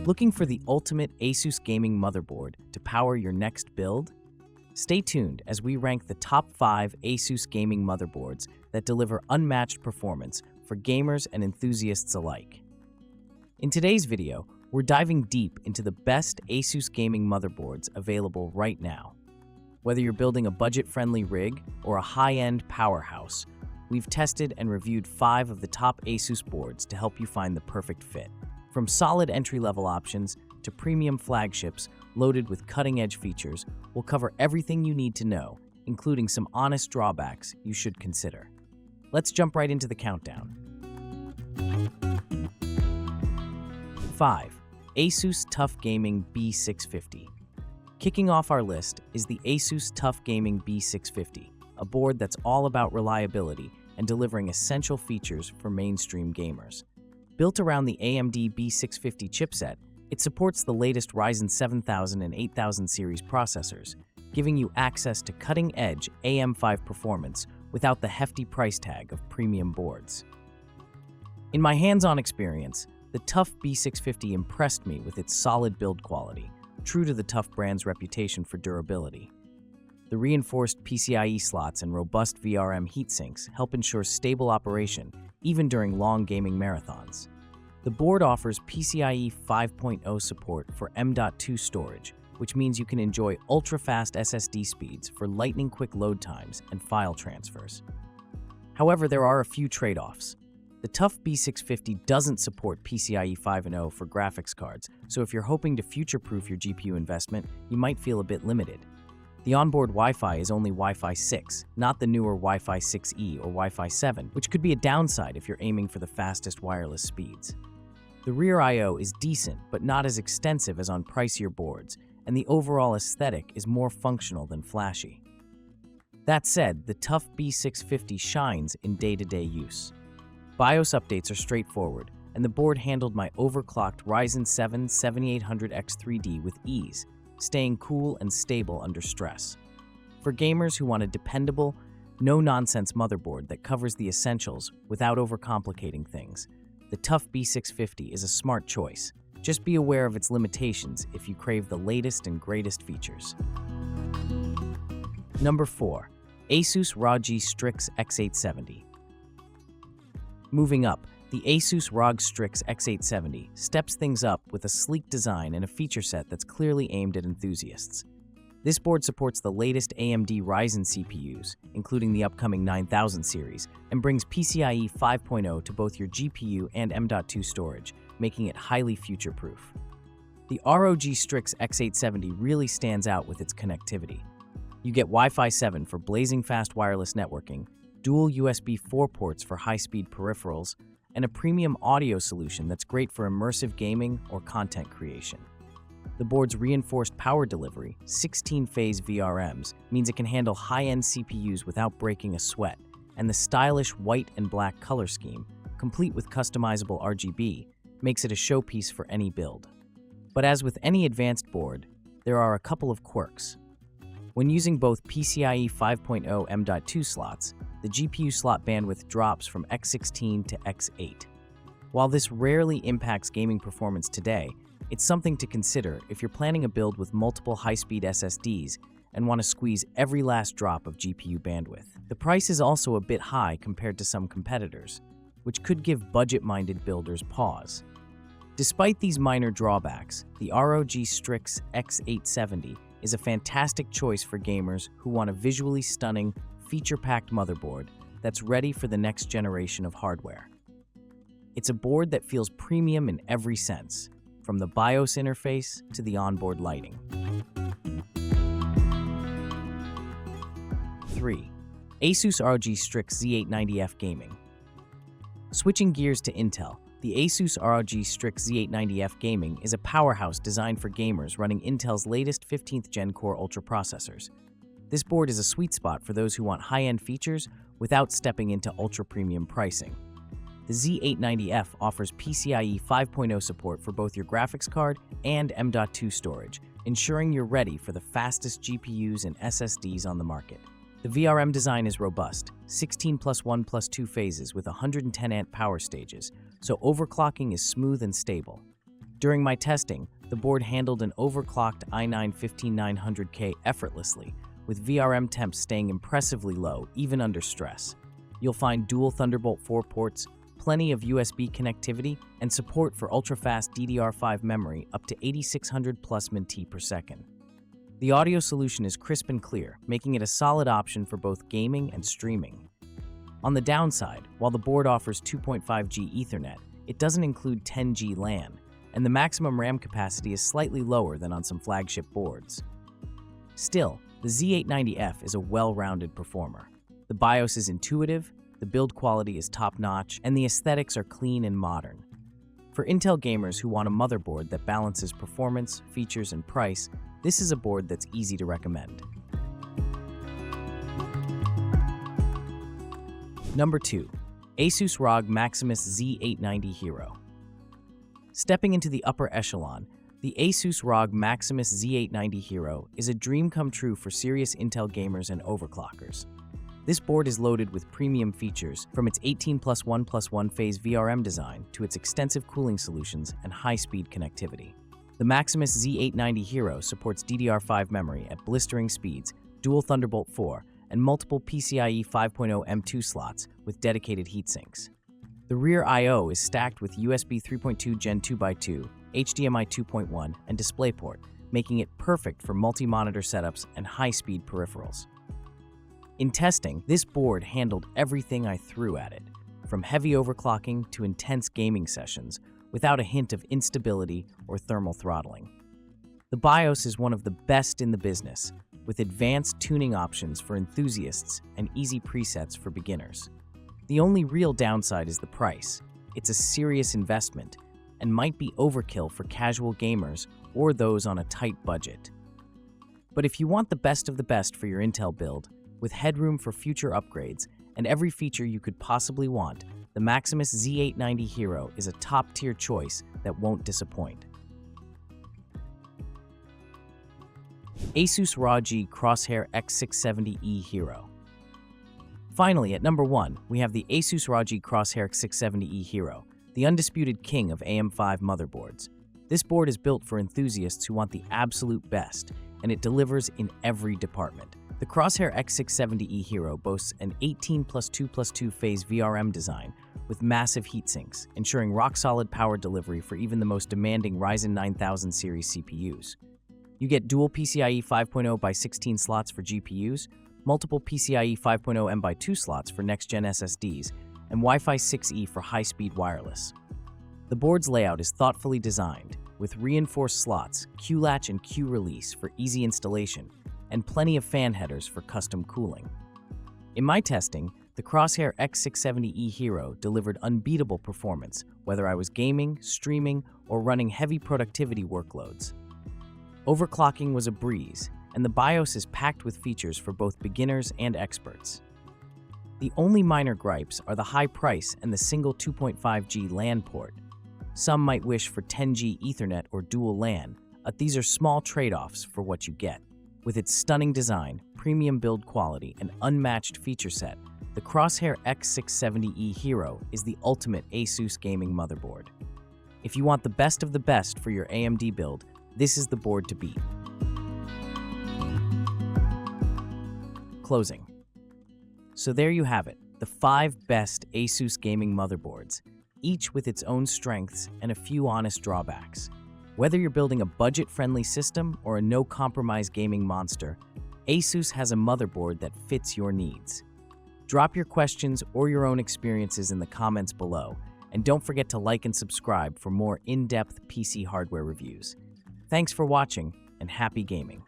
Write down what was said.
Looking for the ultimate ASUS gaming motherboard to power your next build? Stay tuned as we rank the top 5 ASUS gaming motherboards that deliver unmatched performance for gamers and enthusiasts alike. In today's video, we're diving deep into the best ASUS gaming motherboards available right now. Whether you're building a budget-friendly rig or a high-end powerhouse, we've tested and reviewed 5 of the top ASUS boards to help you find the perfect fit. From solid entry-level options to premium flagships loaded with cutting-edge features, we'll cover everything you need to know, including some honest drawbacks you should consider. Let's jump right into the countdown. 5. ASUS TUF Gaming B650. Kicking off our list is the ASUS TUF Gaming B650, a board that's all about reliability and delivering essential features for mainstream gamers. Built around the AMD B650 chipset, it supports the latest Ryzen 7000 and 8000 series processors, giving you access to cutting-edge AM5 performance without the hefty price tag of premium boards. In my hands-on experience, the TUF B650 impressed me with its solid build quality, true to the TUF brand's reputation for durability. The reinforced PCIe slots and robust VRM heatsinks help ensure stable operation even during long gaming marathons. The board offers PCIe 5.0 support for M.2 storage, which means you can enjoy ultra-fast SSD speeds for lightning-quick load times and file transfers. However, there are a few trade-offs. The TUF B650 doesn't support PCIe 5.0 for graphics cards, so if you're hoping to future-proof your GPU investment, you might feel a bit limited. The onboard Wi-Fi is only Wi-Fi 6, not the newer Wi-Fi 6E or Wi-Fi 7, which could be a downside if you're aiming for the fastest wireless speeds. The rear I/O is decent, but not as extensive as on pricier boards, and the overall aesthetic is more functional than flashy. That said, the TUF B650 shines in day-to-day use. BIOS updates are straightforward, and the board handled my overclocked Ryzen 7 7800X3D with ease, staying cool and stable under stress. For gamers who want a dependable, no-nonsense motherboard that covers the essentials without overcomplicating things, the TUF B650 is a smart choice. Just be aware of its limitations if you crave the latest and greatest features. Number 4. ASUS ROG Strix X870. Moving up, the ASUS ROG Strix X870 steps things up with a sleek design and a feature set that's clearly aimed at enthusiasts. This board supports the latest AMD Ryzen CPUs, including the upcoming 9000 series, and brings PCIe 5.0 to both your GPU and M.2 storage, making it highly future-proof. The ROG Strix X870 really stands out with its connectivity. You get Wi-Fi 7 for blazing fast wireless networking, dual USB 4 ports for high-speed peripherals, and a premium audio solution that's great for immersive gaming or content creation. The board's reinforced power delivery, 16-phase VRMs, means it can handle high-end CPUs without breaking a sweat, and the stylish white and black color scheme, complete with customizable RGB, makes it a showpiece for any build. But as with any advanced board, there are a couple of quirks. When using both PCIe 5.0 M.2 slots, the GPU slot bandwidth drops from X16 to X8. While this rarely impacts gaming performance today, it's something to consider if you're planning a build with multiple high-speed SSDs and want to squeeze every last drop of GPU bandwidth. The price is also a bit high compared to some competitors, which could give budget-minded builders pause. Despite these minor drawbacks, the ROG Strix X870 is a fantastic choice for gamers who want a visually stunning, feature-packed motherboard that's ready for the next generation of hardware. It's a board that feels premium in every sense, from the BIOS interface to the onboard lighting. 3. ASUS ROG Strix Z890F Gaming. Switching gears to Intel, the ASUS ROG Strix Z890F Gaming is a powerhouse designed for gamers running Intel's latest 15th Gen Core Ultra processors. This board is a sweet spot for those who want high-end features without stepping into ultra-premium pricing. The Z890F offers PCIe 5.0 support for both your graphics card and M.2 storage, ensuring you're ready for the fastest GPUs and SSDs on the market. The VRM design is robust, 16 plus 1 plus 2 phases with 110 amp power stages, so overclocking is smooth and stable. During my testing, the board handled an overclocked i9-15900K effortlessly, with VRM temps staying impressively low even under stress. You'll find dual Thunderbolt 4 ports, plenty of USB connectivity, and support for ultra-fast DDR5 memory up to 8600 plus MT per second. The audio solution is crisp and clear, making it a solid option for both gaming and streaming. On the downside, while the board offers 2.5G Ethernet, it doesn't include 10G LAN, and the maximum RAM capacity is slightly lower than on some flagship boards. Still, the Z890F is a well-rounded performer. The BIOS is intuitive, the build quality is top-notch, and the aesthetics are clean and modern. For Intel gamers who want a motherboard that balances performance, features, and price, this is a board that's easy to recommend. Number 2. ASUS ROG Maximus Z890 Hero. Stepping into the upper echelon, the ASUS ROG Maximus Z890 Hero is a dream come true for serious Intel gamers and overclockers. This board is loaded with premium features, from its 18+1+1 phase VRM design to its extensive cooling solutions and high-speed connectivity. The Maximus Z890 Hero supports DDR5 memory at blistering speeds, dual Thunderbolt 4, and multiple PCIe 5.0 M2 slots with dedicated heatsinks. The rear I/O is stacked with USB 3.2 Gen 2x2, HDMI 2.1, and DisplayPort, making it perfect for multi-monitor setups and high-speed peripherals. In testing, this board handled everything I threw at it, from heavy overclocking to intense gaming sessions, without a hint of instability or thermal throttling. The BIOS is one of the best in the business, with advanced tuning options for enthusiasts and easy presets for beginners. The only real downside is the price. It's a serious investment and might be overkill for casual gamers or those on a tight budget. But if you want the best of the best for your Intel build, with headroom for future upgrades and every feature you could possibly want, the Maximus Z890 Hero is a top-tier choice that won't disappoint. ASUS ROG Crosshair X670E Hero. Finally, at number 1, we have the ASUS ROG Crosshair X670E Hero, the undisputed king of AM5 motherboards. This board is built for enthusiasts who want the absolute best, and it delivers in every department. The Crosshair X670E Hero boasts an 18+2+2 phase VRM design with massive heatsinks, ensuring rock-solid power delivery for even the most demanding Ryzen 9000 series CPUs. You get dual PCIe 5.0x16 slots for GPUs, multiple PCIe 5.0 M.2 slots for next-gen SSDs, and Wi-Fi 6E for high-speed wireless. The board's layout is thoughtfully designed, with reinforced slots, Q-latch and Q-release for easy installation, and plenty of fan headers for custom cooling. In my testing, the Crosshair X670E Hero delivered unbeatable performance, whether I was gaming, streaming, or running heavy productivity workloads. Overclocking was a breeze, and the BIOS is packed with features for both beginners and experts. The only minor gripes are the high price and the single 2.5G LAN port. Some might wish for 10G Ethernet or dual LAN, but these are small trade-offs for what you get. With its stunning design, premium build quality, and unmatched feature set, the Crosshair X670E Hero is the ultimate ASUS gaming motherboard. If you want the best of the best for your AMD build, this is the board to beat. Closing. So there you have it, the 5 best ASUS gaming motherboards, each with its own strengths and a few honest drawbacks. Whether you're building a budget-friendly system or a no-compromise gaming monster, ASUS has a motherboard that fits your needs. Drop your questions or your own experiences in the comments below, and don't forget to like and subscribe for more in-depth PC hardware reviews. Thanks for watching, and happy gaming.